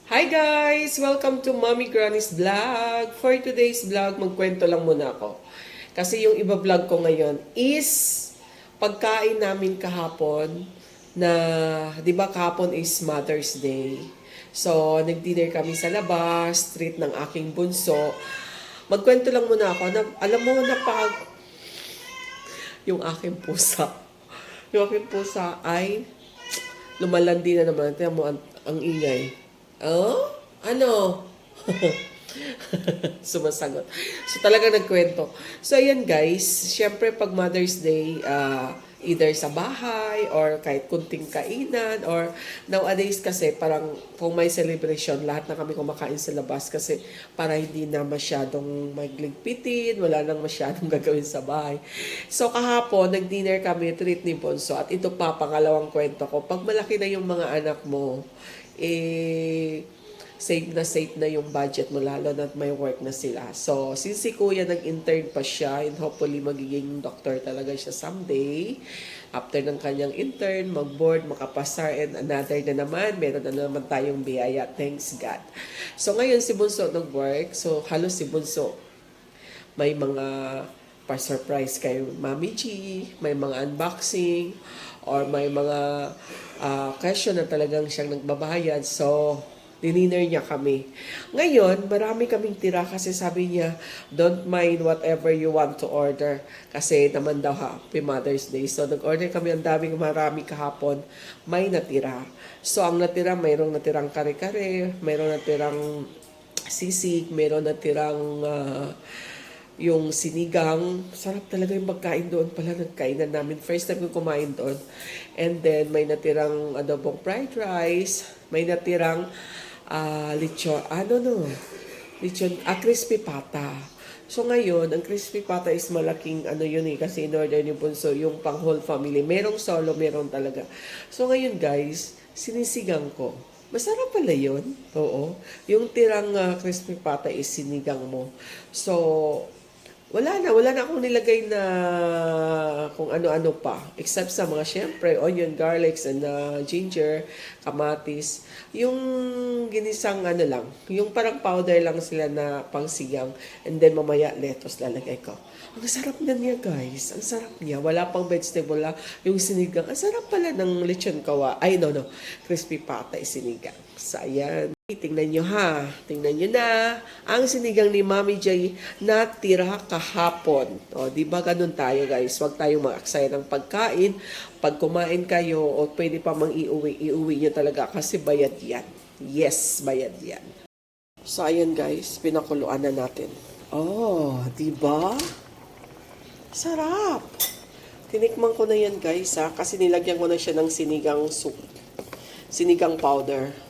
Hi guys! Welcome to Mommy Granny's Vlog. For today's vlog, magkwento lang muna ako. Kasi yung iba vlog ko ngayon is pagkain namin kahapon na, di ba kahapon is Mother's Day. So, nag-dinner kami sa labas, treat ng aking bunso. Magkwento lang muna ako. Alam mo na yung aking pusa. Yung aking pusa ay lumalandi na naman. Tingnan mo ang ingay. Oh? Ano? Sumasagot. So, talaga nagkwento. So, ayan guys. Siyempre, pag Mother's Day, either sa bahay or kahit kunting kainan or nowadays kasi parang kung may celebration, lahat na kami kumakain sa labas kasi para hindi na masyadong magligpitin, wala nang masyadong gagawin sa bahay. So, kahapon, nag-dinner kami, treat ni Bonso. At ito pa, pangalawang kwento ko. Pag malaki na yung mga anak mo, safe na yung budget mo lalo na may work na sila. So, since si Kuya nag-intern pa siya and hopefully magiging doctor talaga siya someday, after ng kanyang intern, mag-board, makapasar, and another na naman, meron na naman tayong biyaya. Thanks God. So, ngayon si Bunso nag-work. So, halos si Bunso may mga pa-surprise kay Mami G, may mga unboxing, or may mga question na talagang siyang nagbabayad. So, dininer niya kami. Ngayon, marami kaming tira kasi sabi niya, don't mind whatever you want to order. Kasi naman daw Happy Mother's Day. So, nag-order kami ang marami kahapon. May natira. So, ang natira, mayroong natirang kare-kare, mayroong natirang sisig, mayroong natirang yung sinigang. Sarap talaga yung pagkain doon pala nagkainan namin. First time ko kumain doon. And then, may natirang adobong fried rice. May natirang lechon. Lechon, crispy pata. So ngayon, ang crispy pata is malaking yun kasi in-order ni Bunso yung pang whole family. Merong solo, merong talaga. So ngayon guys, sinisigang ko. Masarap pala yun. Oo. Yung tirang crispy pata is sinigang mo. So, wala na akong nilagay na kung ano-ano pa. Except sa mga, syempre, onion, garlics, and ginger, kamatis. Yung ginisang lang, yung parang powder lang sila na pangsigang. And then mamaya, lettuce lalagay ko. Ang sarap na niya, guys. Ang sarap niya. Wala pang vegetable lang. Yung sinigang. Ang sarap pala ng lechon kawa. Ay, no. Crispy pata sinigang. So, ayan. Tingnan nyo ha. Tingnan nyo na. Ang sinigang ni Mami J na tira kahapon. O, di ba ganun tayo guys? Huwag tayong mag-aksaya ng pagkain. Pag kumain kayo o pwede pa mang iuwi nyo talaga kasi bayad yan. Yes, bayad yan. So, ayan guys. Pinakuluan na natin. Oh, di ba? Sarap. Tinikman ko na yan guys ha. Kasi nilagyan ko na siya ng sinigang soup. Sinigang powder.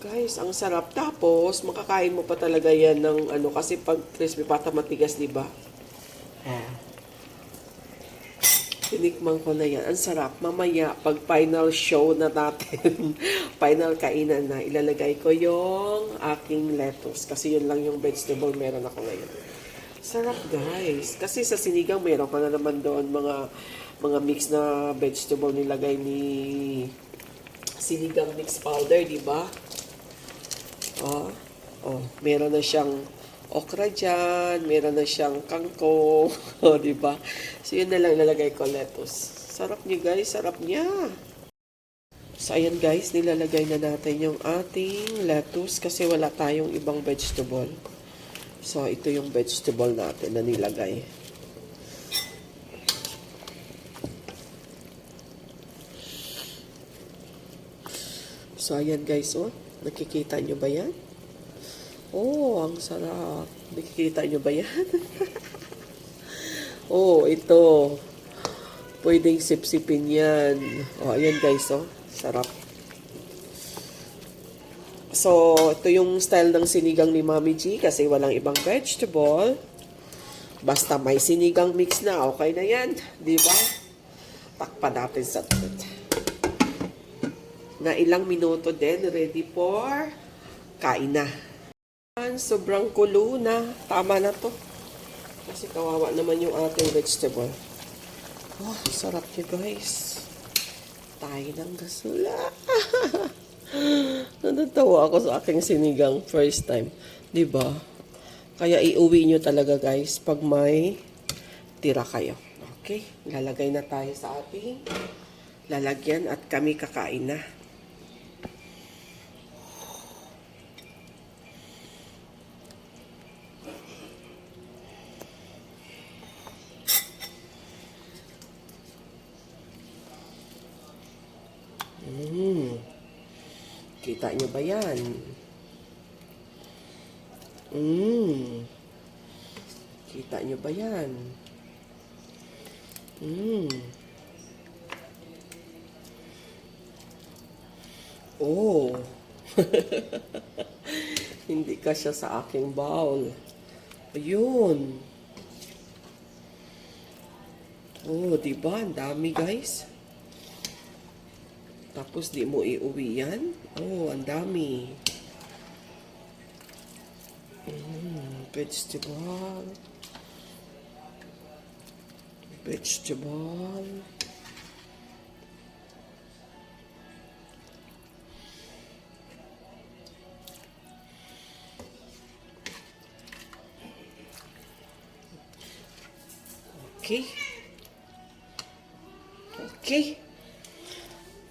Guys, ang sarap. Tapos, makakain mo pa talaga yan ng kasi pag crispy pata matigas, di ba? Tinikman ko na yan. Ang sarap. Mamaya, pag final show na natin, final kainan na, ilalagay ko yung aking lettuce. Kasi yun lang yung vegetable meron ako ngayon. Sarap, guys. Kasi sa sinigang, meron ka na naman doon mga mix na vegetable nilagay ni sinigang mix powder, di ba? Meron na siyang okra dyan, meron na siyang kangkong, di ba? So, yun na lang ilalagay ko lettuce. Sarap niya, guys. Sarap niya. So, ayan, guys. Nilalagay na natin yung ating lettuce kasi wala tayong ibang vegetable. So, ito yung vegetable natin na nilagay. So, ayan, guys, nakikita nyo ba yan? Oh, ang sarap. Nakikita nyo ba yan? Ito. Pwedeng sip-sipin yan. Ayan guys, sarap. So, ito yung style ng sinigang ni Mami G kasi walang ibang vegetable. Basta may sinigang mix na, okay na yan. Diba? Takpan natin sa na ilang minuto din, ready for kain na. Sobrang kulo na. Tama na to. Kasi kawawa naman yung ating vegetable. Sarap niya guys. Tayo ng gasula. Natatawa ako sa aking sinigang first time. 'Di ba? Kaya iuwi nyo talaga guys pag may tira kayo. Okay, lalagay na tayo sa ating lalagyan at kami kakain na. Kita nyo ba yan? Kita nyo ba yan? Oh. Hindi kasya sa aking bowl. Ayun. Oh, diba? Ang dami, guys. Tapos, di mo iuwi yan? Oh, ang dami. Vegetable. Vegetable. Okay. Okay.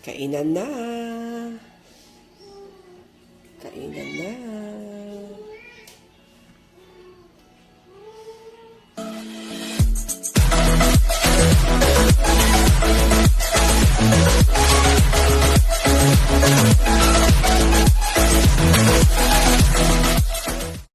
Kainan na.